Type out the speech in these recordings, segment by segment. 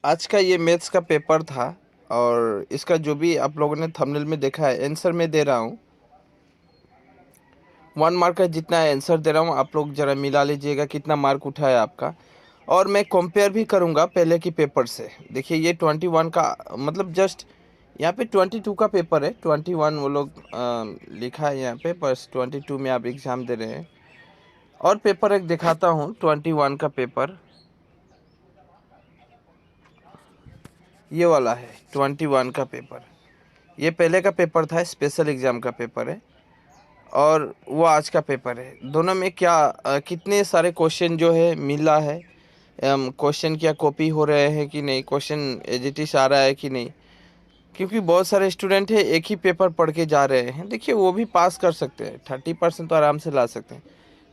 आज का ये मैथ्स का पेपर था और इसका जो भी आप लोगों ने थंबनेल में देखा है आंसर मैं दे रहा हूँ। 1 मार्क का जितना आंसर दे रहा हूँ आप लोग ज़रा मिला लीजिएगा कितना मार्क उठा है आपका। और मैं कंपेयर भी करूँगा पहले की पेपर से। देखिए ये 21 का मतलब जस्ट यहाँ पे 22 का पेपर है। 21 वो लोग लिखा है यहाँ पे, बस 22 में आप एग्ज़ाम दे रहे हैं। और पेपर एक दिखाता हूँ 21 का पेपर, ये वाला है 21 का पेपर। ये पहले का पेपर था, स्पेशल एग्ज़ाम का पेपर है और वो आज का पेपर है। दोनों में क्या कितने सारे क्वेश्चन जो है मिला है, क्वेश्चन क्या कॉपी हो रहे हैं कि नहीं, क्वेश्चन एज इट इज़ आ रहा है कि नहीं। क्योंकि बहुत सारे स्टूडेंट है एक ही पेपर पढ़ के जा रहे हैं, देखिए वो भी पास कर सकते हैं, 30% तो आराम से ला सकते हैं।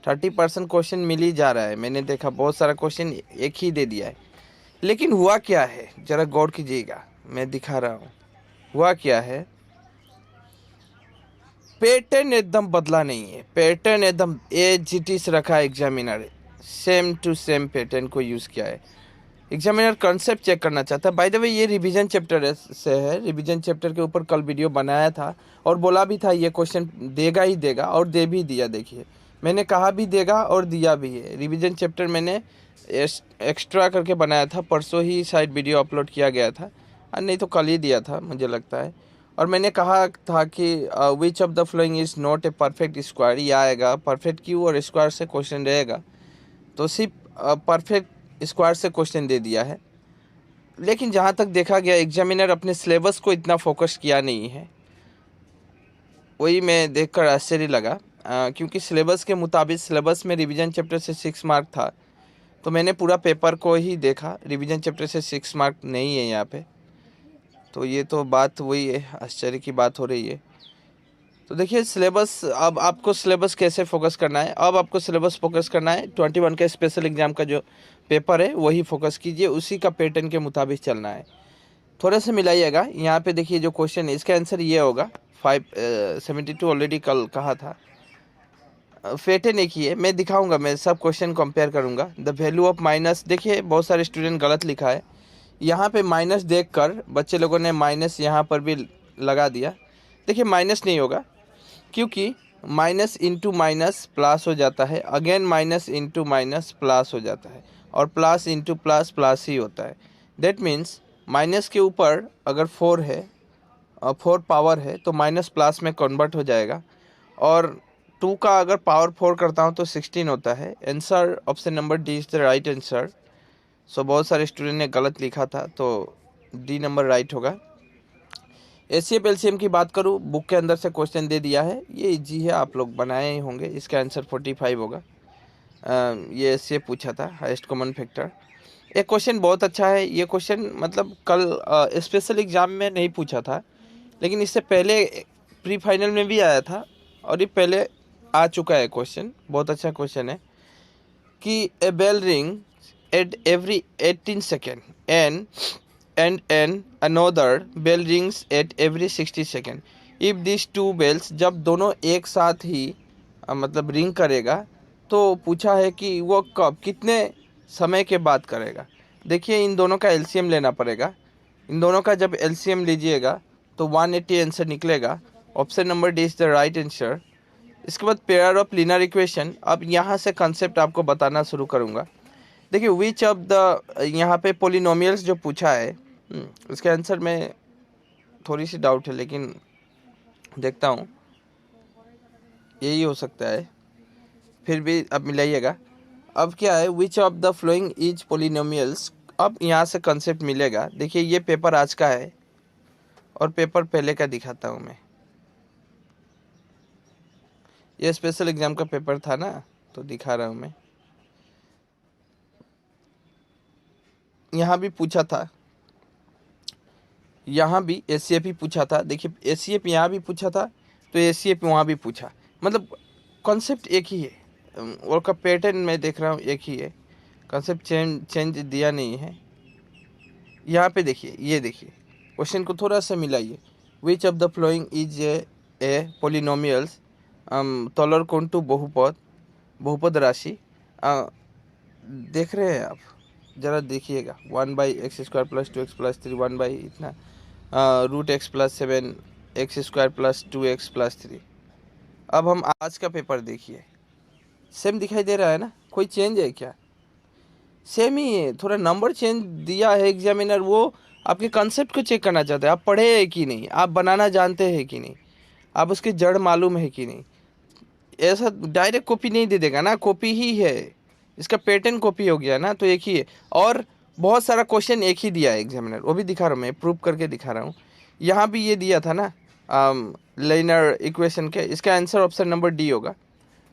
30% क्वेश्चन मिल ही जा रहा है, मैंने देखा बहुत सारा क्वेश्चन एक ही दे दिया है। लेकिन हुआ क्या है ज़रा गौर कीजिएगा, मैं दिखा रहा हूँ हुआ क्या है। पैटर्न एकदम बदला नहीं है, पैटर्न एकदम एज इट इज रखा है। Examiner same to same pattern को यूज़ किया है। एग्जामिनर कंसेप्ट चेक करना चाहता है। बाय द वे ये रिवीजन चैप्टर से है, रिवीजन चैप्टर के ऊपर कल वीडियो बनाया था और बोला भी था ये क्वेश्चन देगा ही देगा और दे भी दिया। देखिए मैंने कहा भी देगा और दिया भी है। रिवीजन चैप्टर मैंने एक्स्ट्रा करके बनाया था, परसों ही शायद वीडियो अपलोड किया गया था, नहीं तो कल ही दिया था मुझे लगता है। और मैंने कहा था कि विच of the following is not a perfect square, ये आएगा परफेक्ट क्यू और स्क्वायर से क्वेश्चन रहेगा, तो सिर्फ परफेक्ट स्क्वायर से क्वेश्चन दे दिया है। लेकिन जहाँ तक देखा गया एग्जामिनर अपने सिलेबस को इतना फोकस किया नहीं है, वही मैं देखकर आश्चर्य लगा। क्योंकि सिलेबस के मुताबिक सिलेबस में रिवीजन चैप्टर से 6 मार्क था, तो मैंने पूरा पेपर को ही देखा, रिवीजन चैप्टर से 6 मार्क नहीं है यहाँ पे। तो ये तो बात वही है, आश्चर्य की बात हो रही है। तो देखिए सिलेबस, अब आपको सिलेबस कैसे फोकस करना है, अब आपको सिलेबस फोकस करना है 21 का स्पेशल एग्ज़ाम का जो पेपर है वही फोकस कीजिए, उसी का पैटर्न के मुताबिक चलना है। थोड़ा सा मिलाइएगा। यहाँ पे देखिए जो क्वेश्चन है इसका आंसर ये होगा। 572 ऑलरेडी कल कहा था। पैटर्न एक ही है, मैं दिखाऊंगा, मैं सब क्वेश्चन कंपेयर करूंगा। द वैल्यू ऑफ माइनस, देखिए बहुत सारे स्टूडेंट गलत लिखा है। यहाँ पे माइनस देखकर बच्चे लोगों ने माइनस यहाँ पर भी लगा दिया। देखिए माइनस नहीं होगा, क्योंकि माइनस इंटू माइनस प्लस हो जाता है, again minus into minus plus हो जाता है, और प्लस इंटू प्लस प्लस ही होता है। दैट मीन्स माइनस के ऊपर अगर 4 है और 4 पावर है तो माइनस प्लस में कन्वर्ट हो जाएगा। और 2 का अगर पावर 4 करता हूँ तो 16 होता है। Answer option number D is the right answer. So बहुत सारे स्टूडेंट ने गलत लिखा था, तो डी नंबर राइट होगा। एचसीएफ एलसीएम की बात करूँ, बुक के अंदर से क्वेश्चन दे दिया है, ये इजी है, आप लोग बनाए ही होंगे। इसका आंसर 45 होगा। ये एचसीएफ पूछा था, हाईएस्ट कॉमन फैक्टर। एक क्वेश्चन बहुत अच्छा है, ये क्वेश्चन मतलब कल स्पेशल एग्जाम में नहीं पूछा था, लेकिन इससे पहले प्री फाइनल में भी आया था और ये पहले आ चुका है क्वेश्चन। बहुत अच्छा क्वेश्चन है कि a bell ring at every 18 second and another bell rings at every 60 second. if these two bells, जब दोनों एक साथ ही मतलब रिंग करेगा, तो पूछा है कि वो कब कितने समय के बाद करेगा। देखिए इन दोनों का एलसीएम लेना पड़ेगा। इन दोनों का जब एलसीएम लीजिएगा तो 180 आंसर निकलेगा। Option number D is the right answer. इसके बाद पेयर ऑफ लीनियर इक्वेशन, अब यहाँ से कंसेप्ट आपको बताना शुरू करूँगा। देखिए विच ऑफ द, यहाँ पे पोलिनोमियल्स जो पूछा है, इसके आंसर में थोड़ी सी डाउट है, लेकिन देखता हूँ यही हो सकता है, फिर भी अब मिलाइएगा। अब क्या है, विच of the following is polynomials, अब यहाँ से कंसेप्ट मिलेगा। देखिए ये पेपर आज का है और पेपर पहले का दिखाता हूँ मैं। ये स्पेशल एग्जाम का पेपर था ना, तो दिखा रहा हूँ मैं। यहाँ भी पूछा था, यहाँ भी एचसीएफ ही पूछा था। देखिए एचसीएफ यहाँ भी पूछा था तो एचसीएफ वहाँ भी पूछा, मतलब कॉन्सेप्ट एक ही है और का पैटर्न मैं देख रहा हूँ एक ही है, कॉन्सेप्ट चेंज दिया नहीं है। यहाँ पे देखिए, ये देखिए क्वेश्चन को थोड़ा सा मिलाइए। Which of the following is a polynomials, तौलर कोण टू बहुपद, बहुपद राशि। देख रहे हैं आप, ज़रा देखिएगा, 1/x² + 2x + 3 1 बाई इतना √x + 7x² + 2x + 3। अब हम आज का पेपर देखिए, सेम दिखाई दे रहा है ना, कोई चेंज है क्या? सेम ही है, थोड़ा नंबर चेंज दिया है एग्जामिनर, वो आपके कंसेप्ट को चेक करना चाहते हैं, आप पढ़े हैं कि नहीं, आप बनाना जानते हैं कि नहीं, आप उसकी जड़ मालूम है कि नहीं। ऐसा डायरेक्ट कॉपी नहीं दे देगा ना, कॉपी ही है, इसका पैटर्न कॉपी हो गया ना, तो एक ही है। और बहुत सारा क्वेश्चन एक ही दिया है एग्जामिनर, वो भी दिखा रहा हूँ मैं, प्रूव करके दिखा रहा हूँ। यहाँ भी ये दिया था ना लाइनर इक्वेशन के, इसका आंसर ऑप्शन नंबर डी होगा,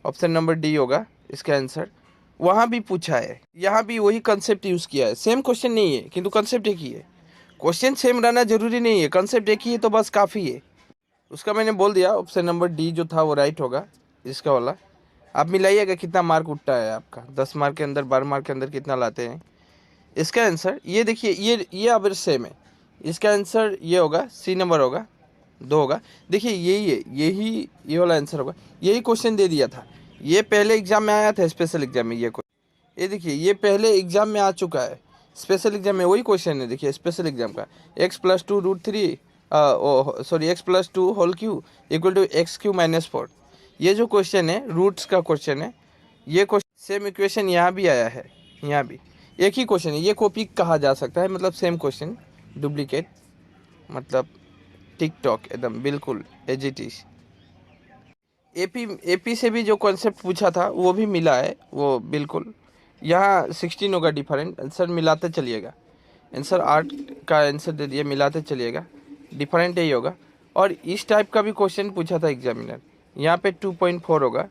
ऑप्शन नंबर डी होगा इसका आंसर। वहाँ भी पूछा है, यहाँ भी वही कंसेप्ट यूज़ किया है, सेम क्वेश्चन नहीं है किंतु कंसेप्ट एक ही है। क्वेश्चन सेम रहना जरूरी नहीं है, कंसेप्ट एक ही है तो बस काफ़ी है। उसका मैंने बोल दिया, ऑप्शन नंबर डी जो था वो राइट होगा इसका वाला। आप मिलाइएगा कितना मार्क उठता है आपका, 10 मार्क के अंदर 12 मार्क के अंदर कितना लाते हैं। इसका आंसर ये देखिए, ये अब सेम है, इसका आंसर ये होगा, सी नंबर होगा, 2 होगा। देखिए यही है, यही ये वाला आंसर होगा। यही क्वेश्चन दे दिया था, ये पहले एग्जाम में आया था, स्पेशल एग्जाम में ये देखिए, ये पहले एग्जाम में आ चुका है, स्पेशल एग्जाम में वही क्वेश्चन है। देखिए स्पेशल एग्जाम का, x + 2 √3 x + 2 whole cube equal to x³ - 4, ये जो क्वेश्चन है रूट्स का क्वेश्चन है। ये क्वेश्चन सेम इक्वेशन यहाँ भी आया है, यहाँ भी एक ही क्वेश्चन है, ये कॉपी कहा जा सकता है, मतलब सेम क्वेश्चन, डुप्लीकेट मतलब टिकटॉक एकदम बिल्कुल एज इट इज। एपी से भी जो कॉन्सेप्ट पूछा था वो भी मिला है, वो बिल्कुल। यहाँ 16 होगा डिफरेंट, आंसर मिलाते चलिएगा, आंसर 8 का आंसर दे दिए, मिलाते चलिएगा, डिफरेंट यही होगा। और इस टाइप का भी क्वेश्चन पूछा था एग्जामिनर, यहाँ पे 2.4 होगा,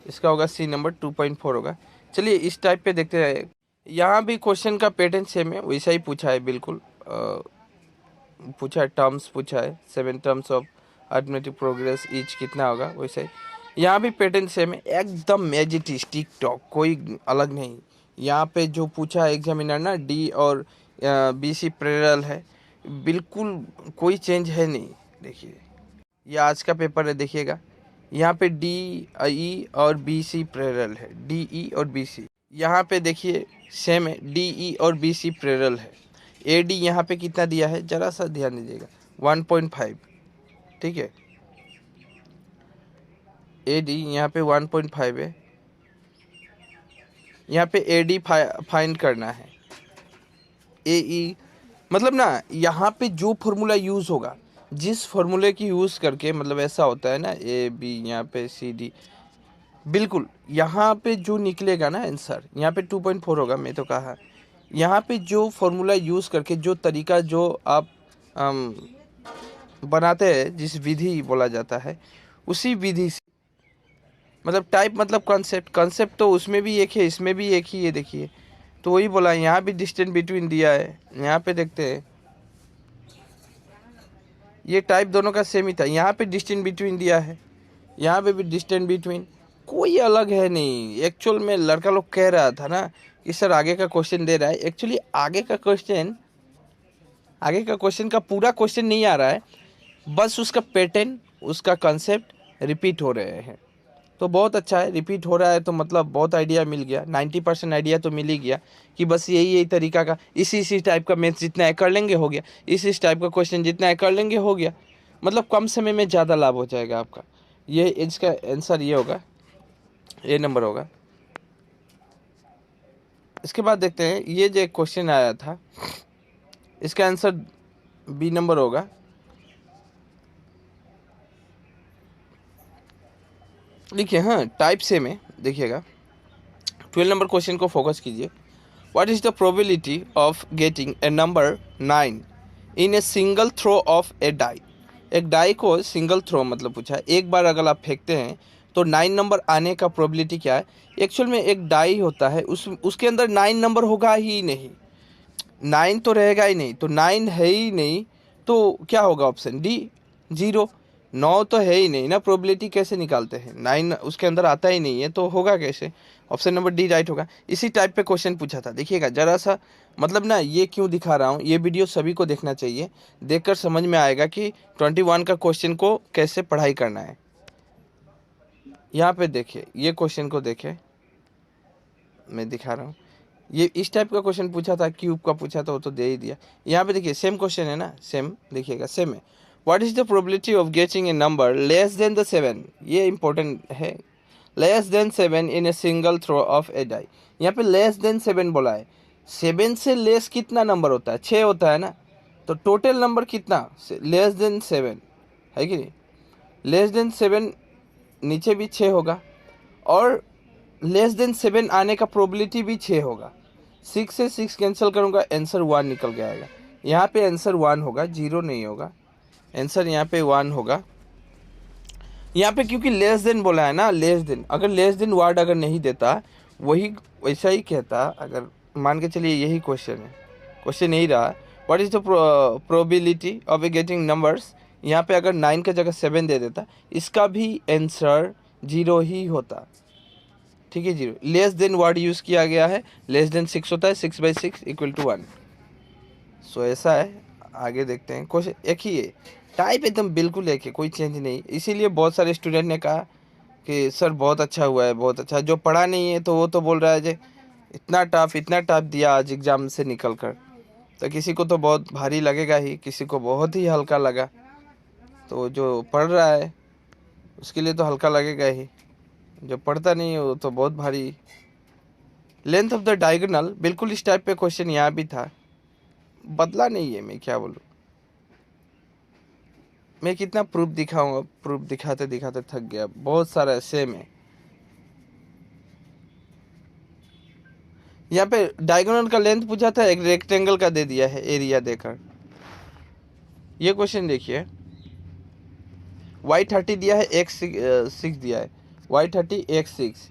इसका होगा सी नंबर, 2.4 होगा। चलिए इस टाइप पे देखते हैं, यहाँ भी क्वेश्चन का पैटर्न सेम है, वैसा ही पूछा है बिल्कुल। पूछा है टर्म्स, पूछा है 7 terms of arithmetic progress each कितना होगा, वैसे ही यहाँ भी पैटर्न सेम है, एकदम एज इट इज टिकटॉक, कोई अलग नहीं। यहाँ पे जो पूछा है एग्जामिनर ना, डी और BC पैरेलल है, बिल्कुल कोई चेंज है नहीं। देखिए ये आज का पेपर है, देखिएगा यहाँ पे DE और BC पैरेलल है, DE और BC, यहाँ पे देखिए सेम है, DE और BC पैरेलल है। AD यहाँ पे कितना दिया है, जरा सा ध्यान दीजिएगा, 1.5, ठीक है। AD यहाँ पे 1.5 है, यहाँ पे AD फाइंड करना है। AE मतलब ना, यहाँ पे जो फॉर्मूला यूज़ होगा, जिस फॉर्मूले की यूज़ करके, मतलब ऐसा होता है ना, AB यहाँ पे CD, बिल्कुल यहाँ पे जो निकलेगा ना आंसर, यहाँ पे 2.4 होगा, मैं तो कहा यहाँ पे जो फॉर्मूला यूज़ करके, जो तरीका जो आप बनाते हैं, जिस विधि बोला जाता है, उसी विधि से, मतलब टाइप मतलब कंसेप्ट तो उसमें भी एक है, इसमें भी एक ही है। देखिए तो वही बोला, यहाँ भी डिस्टेंस बिटवीन दिया है, यहाँ पे देखते हैं, ये टाइप दोनों का सेम ही था, यहाँ पे डिस्टेंस बिटवीन दिया है, यहाँ पे भी डिस्टेंस बिटवीन, कोई अलग है नहीं। एक्चुअल में लड़का लोग कह रहा था ना कि सर आगे का क्वेश्चन दे रहा है, एक्चुअली आगे का क्वेश्चन का पूरा क्वेश्चन नहीं आ रहा है, बस उसका पैटर्न, उसका कंसेप्ट रिपीट हो रहे हैं। तो बहुत अच्छा है, रिपीट हो रहा है तो मतलब बहुत आइडिया मिल गया, 90% आइडिया तो मिल ही गया कि बस यही तरीका का, इसी टाइप का मैथ्स जितना है कर लेंगे हो गया, इस टाइप का क्वेश्चन जितना है कर लेंगे हो गया, मतलब कम समय में ज़्यादा लाभ हो जाएगा आपका। ये इसका आंसर ये होगा, ए नंबर होगा। इसके बाद देखते हैं, ये जो एक क्वेश्चन आया था, इसका आंसर बी नंबर होगा। देखिए हाँ, टाइप सेम है, देखिएगा 12 नंबर क्वेश्चन को फोकस कीजिए। What is the probability of getting a number 9 in a single throw of a die. एक डाई को सिंगल थ्रो मतलब पूछा है, एक बार अगर आप फेंकते हैं तो 9 नंबर आने का प्रोबेबिलिटी क्या है। एक्चुअल में एक डाई होता है, उसके अंदर 9 नंबर होगा ही नहीं, 9 तो रहेगा ही नहीं, तो 9 है ही नहीं, तो क्या होगा, ऑप्शन डी 0। 9 तो है ही नहीं ना, प्रोबेबिलिटी कैसे निकालते हैं, 9 उसके अंदर आता ही नहीं है, तो होगा कैसे, ऑप्शन नंबर डी राइट होगा। इसी टाइप पे क्वेश्चन पूछा था, देखिएगा जरा सा, मतलब ना ये क्यों दिखा रहा हूँ, ये वीडियो सभी को देखना चाहिए, देखकर समझ में आएगा कि 21 का क्वेश्चन को कैसे पढ़ाई करना है। यहाँ पे देखिए, ये क्वेश्चन को देखें, मैं दिखा रहा हूँ, ये इस टाइप का क्वेश्चन पूछा था, क्यूब का पूछा था, वो तो दे ही दिया। यहाँ पे देखिए सेम क्वेश्चन है ना, सेम देखिएगा, सेम है। What is the probability of getting a number less than the 7, ये इंपॉर्टेंट है, less than 7 in a single throw of a die. यहाँ पे लेस देन 7 बोला है, 7 से लेस कितना नंबर होता है, 6 होता है ना, तो टोटल नंबर कितना लेस देन 7 है कि नहीं, लेस देन 7 नीचे भी 6 होगा, और लेस देन 7 आने का प्रोबेबिलिटी भी 6 होगा। 6 से 6 कैंसिल करूँगा, आंसर 1 निकल के आएगा। यहाँ पे आंसर 1 होगा, 0 नहीं होगा, आंसर यहाँ पे 1 होगा। यहाँ पे क्योंकि लेस देन बोला है ना, लेस देन, अगर लेस देन वर्ड अगर नहीं देता, वही वैसा ही कहता, अगर मान के चलिए यही क्वेश्चन है, क्वेश्चन यही रहा, what is the probability of A getting numbers, यहाँ पे अगर 9 का जगह 7 दे देता, इसका भी आंसर 0 ही होता, ठीक है, 0। लेस देन वर्ड यूज़ किया गया है, लेस देन 6 होता है, 6/6 = 1। सो ऐसा है। आगे देखते हैं, क्वेश्चन एक ही है, टाइप एकदम बिल्कुल एक है, कोई चेंज नहीं। इसीलिए बहुत सारे स्टूडेंट ने कहा कि सर बहुत अच्छा हुआ है, बहुत अच्छा। जो पढ़ा नहीं है तो वो तो बोल रहा है जे इतना टफ दिया आज एग्ज़ाम से निकल कर, तो किसी को तो बहुत भारी लगेगा ही, किसी को बहुत ही हल्का लगा, तो जो पढ़ रहा है उसके लिए तो हल्का लगेगा ही, जो पढ़ता नहीं है वो तो बहुत भारी। लेंथ ऑफ द डायगोनल, बिल्कुल इस टाइप पे क्वेश्चन यहाँ भी था, बदला नहीं है। मैं क्या बोलूँ, मैं कितना प्रूफ दिखाऊंगा, प्रूफ दिखाते दिखाते थक गया, बहुत सारा सेम है। यहाँ पे डायगोनल का लेंथ पूछा था, एक रेक्टेंगल का दे दिया है एरिया देकर। ये क्वेश्चन देखिए, y30 दिया है, x6 दिया है, y30 x6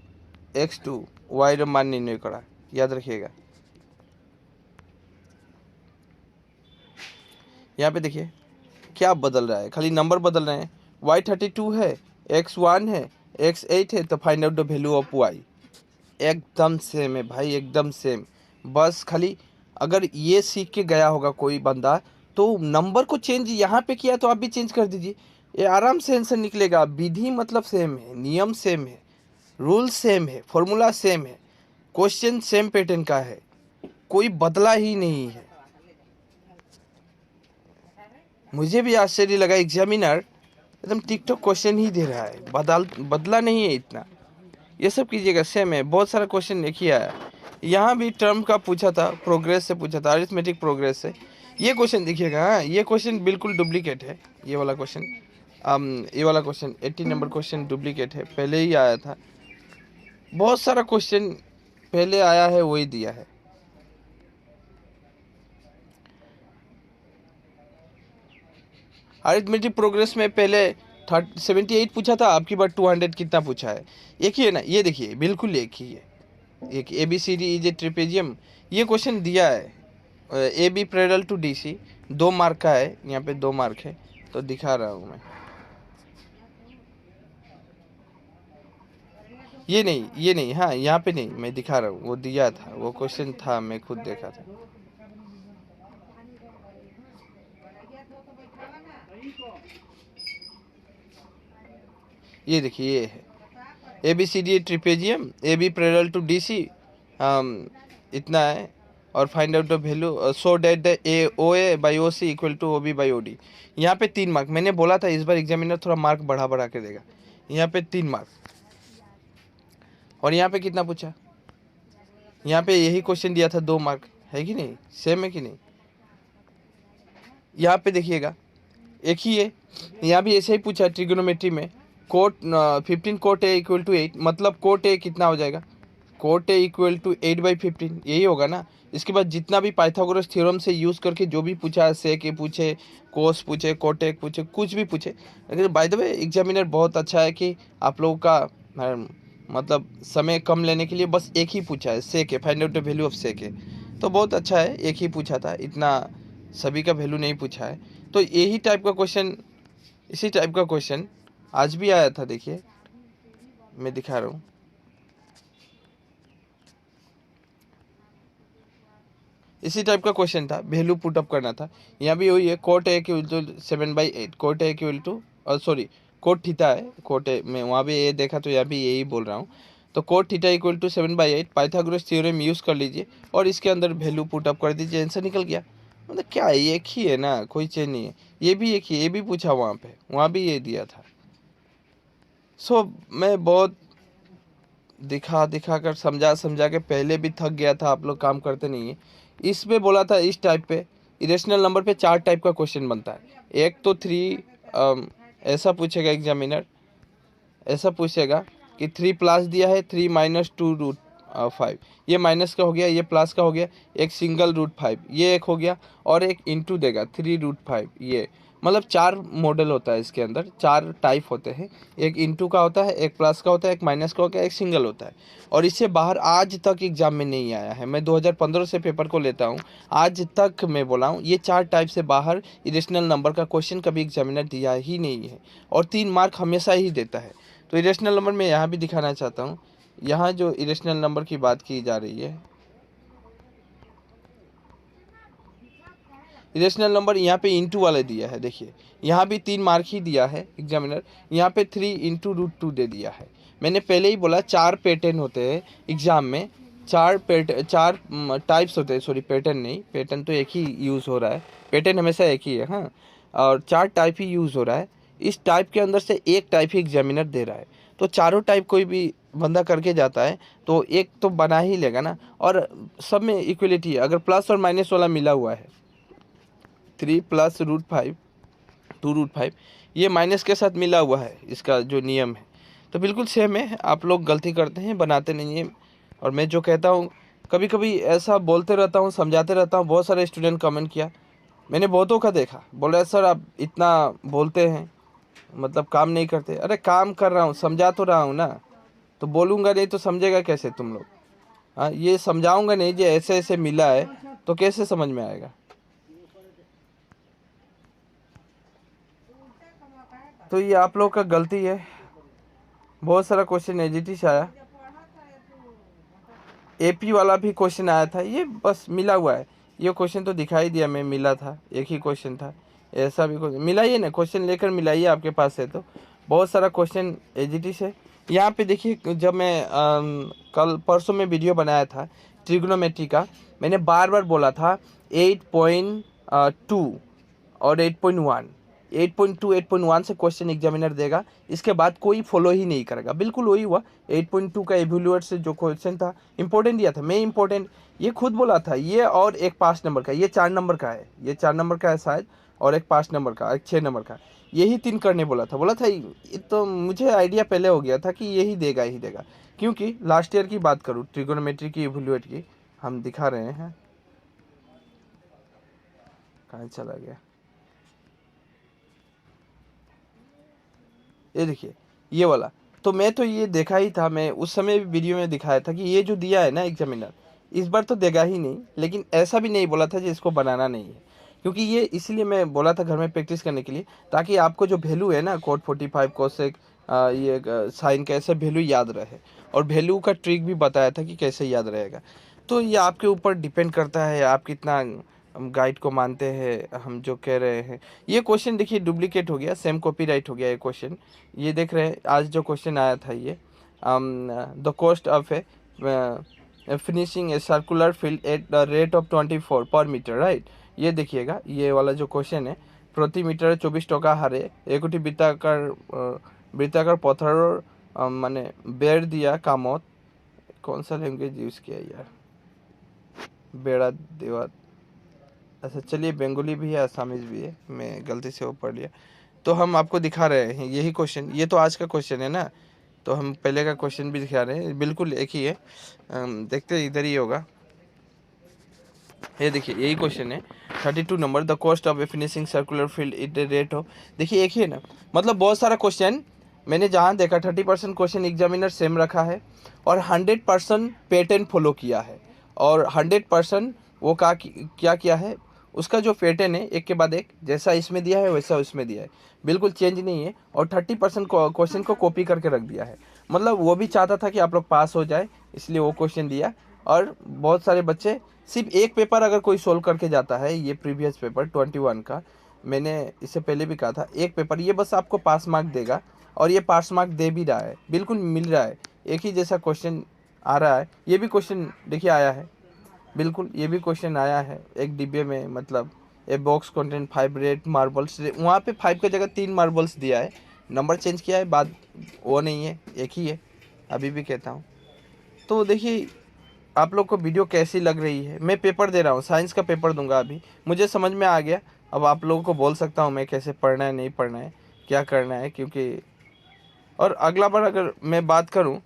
x2 y मान नहीं करा, याद रखिएगा। यहाँ पे देखिए क्या बदल रहा है, खाली नंबर बदल रहे हैं। y32 है, x1 है, x8 है, तो find out the value of y। एकदम सेम है भाई, एकदम सेम। बस खाली अगर ये सीख के गया होगा कोई बंदा, तो नंबर को चेंज यहाँ पे किया तो आप भी चेंज कर दीजिए, ये आराम से आंसर निकलेगा। विधि मतलब सेम है, नियम सेम है, रूल सेम है, फॉर्मूला सेम है, क्वेश्चन सेम पैटर्न का है, कोई बदला ही नहीं है। मुझे भी आश्चर्य लगा, एग्जामिनर एकदम टिकटॉक क्वेश्चन ही दे रहा है, बदला नहीं है इतना। ये सब कीजिएगा, सेम है। बहुत सारा क्वेश्चन देखिए आया, यहाँ भी टर्म का पूछा था, प्रोग्रेस से पूछा था, अरिथमेटिक प्रोग्रेस से। ये क्वेश्चन देखिएगा, हाँ ये क्वेश्चन बिल्कुल डुप्लीकेट है, ये वाला क्वेश्चन, ये वाला क्वेश्चन 80 नंबर क्वेश्चन डुप्लीकेट है, पहले ही आया था। बहुत सारा क्वेश्चन पहले आया है, वही दिया है। अरिथमेटिक प्रोग्रेस में पहले 78 पूछा था, आपकी बार 200 कितना पूछा है, एक ही है ना। ये देखिए बिल्कुल एक ही है, एक ABCD इज ए ट्रिपेजियम, ये क्वेश्चन दिया है। AB parallel to DC 2 mark का है, यहाँ पे 2 मार्क है, तो दिखा रहा हूँ मैं। ये नहीं, हाँ यहाँ पे नहीं, मैं दिखा रहा हूँ, वो दिया था, वो क्वेश्चन था, मैं खुद देखा था। ये देखिए, ये है ABCD trapezium, AB parallel to DC, इतना है, और find out the value so that the OA by OC equal to OB by OD। यहाँ पे 3 मार्क, मैंने बोला था इस बार एग्जामिनर थोड़ा मार्क बढ़ा के देगा। यहाँ पे 3 मार्क, और यहाँ पे कितना पूछा, यहाँ पे यही क्वेश्चन दिया था, 2 मार्क, है कि नहीं, सेम है कि नहीं। यहाँ पे देखिएगा एक ही है, यहाँ भी ऐसे ही पूछा ट्रिगोनोमेट्री में, cot 15 cot A equal to 8, मतलब कोट A कितना हो जाएगा, कोट A इक्वल टू 8/15, यही होगा ना। इसके बाद जितना भी पाइथागोरस थ्योरम से यूज़ करके जो भी पूछा, सेक ए पूछे, कोस पूछे, कोटेक पूछे, कुछ भी पूछे। लेकिन बाय द वे एग्जामिनर बहुत अच्छा है कि आप लोगों का मतलब समय कम लेने के लिए बस एक ही पूछा है, sec A, find out the value of sec A, तो बहुत अच्छा है, एक ही पूछा था, इतना सभी का वैल्यू नहीं पूछा है। तो यही टाइप का क्वेश्चन, इसी टाइप का क्वेश्चन आज भी आया था, देखिए मैं दिखा रहा हूँ। इसी टाइप का क्वेश्चन था, वैल्यू पुट अप करना था। यहाँ भी वही है, cot A equal to 7/8, cot A equal to, sorry cot theta है, कोट A में वहाँ भी ये देखा, तो यहाँ भी यही बोल रहा हूँ। तो cot theta equal to 7/8 Pythagoras theorem use कर लीजिए और इसके अंदर वैल्यू पुट अप कर दीजिए, आंसर निकल गया। मतलब क्या है, एक ही है ना, कोई चेंज नहीं है। ये भी एक ही, ये भी पूछा वहाँ पे, वहाँ भी ये दिया था। मैं बहुत दिखा दिखा कर समझा समझा के पहले भी थक गया था, आप लोग काम करते नहीं है। इसमें बोला था इस टाइप पे इरेशनल नंबर पे 4 टाइप का क्वेश्चन बनता है। एक तो 3 ऐसा पूछेगा एग्जामिनर, ऐसा पूछेगा कि 3 प्लस दिया है 3 माइनस 2√5, ये माइनस का हो गया, ये प्लस का हो गया, एक सिंगल √5 ये एक हो गया, और एक इंटू देगा 3√5 ये। मतलब 4 मॉडल होता है इसके अंदर, 4 टाइप होते हैं। एक इंटू का होता है, एक प्लस का होता है, एक माइनस का होता है, एक सिंगल होता है। और इससे बाहर आज तक एग्जाम में नहीं आया है। मैं 2015 से पेपर को लेता हूँ, आज तक मैं बोला हूँ ये 4 टाइप से बाहर इरेशनल नंबर का क्वेश्चन कभी एग्जामिनर दिया ही नहीं है, और 3 मार्क हमेशा ही देता है। तो इरेशनल नंबर मैं यहाँ भी दिखाना चाहता हूँ। यहाँ जो इरेशनल नंबर की बात की जा रही है, इरेशनल नंबर यहाँ पे इंटू वाले दिया है, देखिए यहाँ भी 3 मार्क ही दिया है एग्जामिनर, यहाँ पे 3 इंटू √2 दे दिया है। मैंने पहले ही बोला 4 पैटर्न होते हैं एग्जाम में, 4 टाइप्स होते हैं, सॉरी पैटर्न नहीं, पैटर्न तो एक ही यूज़ हो रहा है, पैटर्न हमेशा एक ही है, हाँ, और 4 टाइप ही यूज़ हो रहा है। इस टाइप के अंदर से एक टाइप ही एग्जामिनर दे रहा है, तो चारों टाइप कोई भी बंदा करके जाता है तो एक तो बना ही लेगा ना। और सब में इक्वलिटी है, अगर प्लस और माइनस वाला मिला हुआ है 3 प्लस √5 2√5 ये माइनस के साथ मिला हुआ है, इसका जो नियम है तो बिल्कुल सेम है। आप लोग गलती करते हैं, बनाते नहीं हैं। और मैं जो कहता हूँ कभी कभी ऐसा बोलते रहता हूँ, समझाते रहता हूँ, बहुत सारे स्टूडेंट कमेंट किया, मैंने बहुतों का देखा, बोल रहे सर आप इतना बोलते हैं मतलब काम नहीं करते। अरे काम कर रहा हूँ, समझा तो रहा हूँ ना, तो बोलूँगा नहीं तो समझेगा कैसे तुम लोग? हाँ, ये समझाऊँगा नहीं, जो ऐसे ऐसे मिला है तो कैसे समझ में आएगा? तो ये आप लोग का गलती है। बहुत सारा क्वेश्चन एजीटी से आया, एपी वाला भी क्वेश्चन आया था, ये बस मिला हुआ है। ये क्वेश्चन तो दिखाई दिया, मैं मिला था, एक ही क्वेश्चन था। ऐसा भी क्वेश्चन मिलाइए ना, क्वेश्चन लेकर मिलाइए, आपके पास है तो। बहुत सारा क्वेश्चन एजीटी से। यहाँ पे देखिए, जब मैं कल परसों में वीडियो बनाया था ट्रिग्नोमेट्री का, मैंने बार बार बोला था 8.2 और 8.1, 8.2 8.1 से क्वेश्चन एग्जामिनर देगा, इसके बाद कोई फॉलो ही नहीं करेगा। बिल्कुल वही हुआ। 8.2 का एवेल्यूएट से जो क्वेश्चन था इंपॉर्टेंट दिया था, मैं इंपॉर्टेंट ये खुद बोला था, ये और एक 5 नंबर का, ये 4 नंबर का है, ये 4 नंबर का है शायद, और एक 5 नंबर का, एक 6 नंबर का, यही 3 करने बोला था। ये तो मुझे आइडिया पहले हो गया था कि यही देगा ही देगा, क्योंकि लास्ट ईयर की बात करूँ ट्रिगोनोमेट्री की एवेल्यूएट की, हम दिखा रहे हैं, कहाँ चला गया, ये देखिए ये वाला। तो मैं तो ये देखा ही था, मैं उस समय भी वीडियो में दिखाया था कि ये जो दिया है ना एग्जामिनर, इस बार तो देगा ही नहीं, लेकिन ऐसा भी नहीं बोला था कि इसको बनाना नहीं है, क्योंकि ये इसलिए मैं बोला था घर में प्रैक्टिस करने के लिए, ताकि आपको जो वैल्यू है ना कोट 45 कोसेक ये साइन का ऐसे वैल्यू याद रहे, और वैल्यू का ट्रिक भी बताया था कि कैसे याद रहेगा। तो ये आपके ऊपर डिपेंड करता है, आप कितना हम गाइड को मानते हैं, हम जो कह रहे हैं। ये क्वेश्चन देखिए डुप्लीकेट हो गया, सेम कॉपीराइट हो गया ये क्वेश्चन। ये देख रहे हैं आज जो क्वेश्चन आया था, ये the cost of A finishing a circular field at the rate of 24 पर मीटर, राइट। ये देखिएगा, ये वाला जो क्वेश्चन है, प्रति मीटर 24 टका हारे एकोटी বৃত্তাকার পথাৰৰ মানে বেৰ দিয়া কামত, कौन सा लैंग्वेज यूज़ किया यार, बेड़ा देवा, अच्छा चलिए बंगाली भी है, असामीज भी है, मैं गलती से वो पढ़ लिया। तो हम आपको दिखा रहे हैं यही क्वेश्चन, ये तो आज का क्वेश्चन है ना, तो हम पहले का क्वेश्चन भी दिखा रहे हैं, बिल्कुल एक ही है। देखते इधर ही होगा, ये देखिए यही क्वेश्चन है 32 number, the cost of A finishing circular field it rate हो। देखिए एक ही है ना, मतलब बहुत सारा क्वेश्चन मैंने जहाँ देखा 30% क्वेश्चन एग्जामिनर सेम रखा है, और 100% पैटर्न फॉलो किया है, और 100% वो क्या किया है, उसका जो पैटर्न है एक के बाद एक, जैसा इसमें दिया है वैसा उसमें दिया है, बिल्कुल चेंज नहीं है, और 30% क्वेश्चन को कॉपी करके रख दिया है। मतलब वो भी चाहता था कि आप लोग पास हो जाए, इसलिए वो क्वेश्चन दिया। और बहुत सारे बच्चे सिर्फ एक पेपर अगर कोई सोल्व करके जाता है, ये प्रीवियस पेपर 21 का, मैंने इससे पहले भी कहा था, एक पेपर ये बस आपको पास मार्क देगा, और ये पास मार्क दे भी रहा है, बिल्कुल मिल रहा है। एक ही जैसा क्वेश्चन आ रहा है। ये भी क्वेश्चन देखिए आया है, बिल्कुल ये भी क्वेश्चन आया है एक डिब्बे में, मतलब a box content 5 red marbles. वहाँ पे 5 की जगह 3 मार्बल्स दिया है, नंबर चेंज किया है, बात वो नहीं है, एक ही है, अभी भी कहता हूँ। तो देखिए आप लोग को वीडियो कैसी लग रही है। मैं पेपर दे रहा हूँ, साइंस का पेपर दूंगा अभी, मुझे समझ में आ गया। अब आप लोगों को बोल सकता हूँ मैं कैसे पढ़ना है, नहीं पढ़ना है, क्या करना है, क्योंकि और अगला बार अगर मैं बात करूँ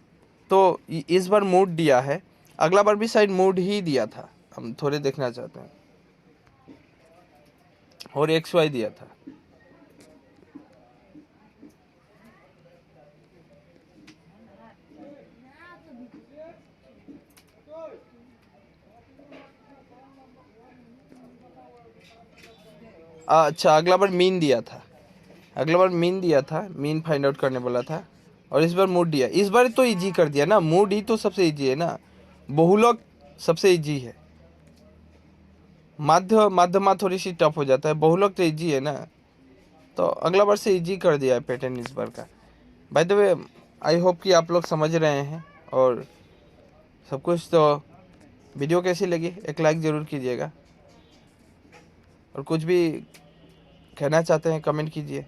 तो इस बार मूड दिया है, अगला बार भी शायद मूड ही दिया था, हम थोड़े देखना चाहते हैं, और एक्स वाई दिया था। अच्छा अगला बार मीन दिया था, अगला बार मीन दिया था, मीन फाइंड आउट करने बोला था, और इस बार मूड दिया। इस बार तो इजी कर दिया ना, मूड ही तो सबसे इजी है ना, बहुलक सबसे इजी है, माध्यमा थोड़ी सी टफ हो जाता है, बहुलक तो इजी है ना। तो अगला बार से इजी कर दिया है पैटर्न इस बार का। By the way I hope कि आप लोग समझ रहे हैं और सब कुछ। तो वीडियो कैसी लगी एक लाइक ज़रूर कीजिएगा, और कुछ भी कहना चाहते हैं कमेंट कीजिए।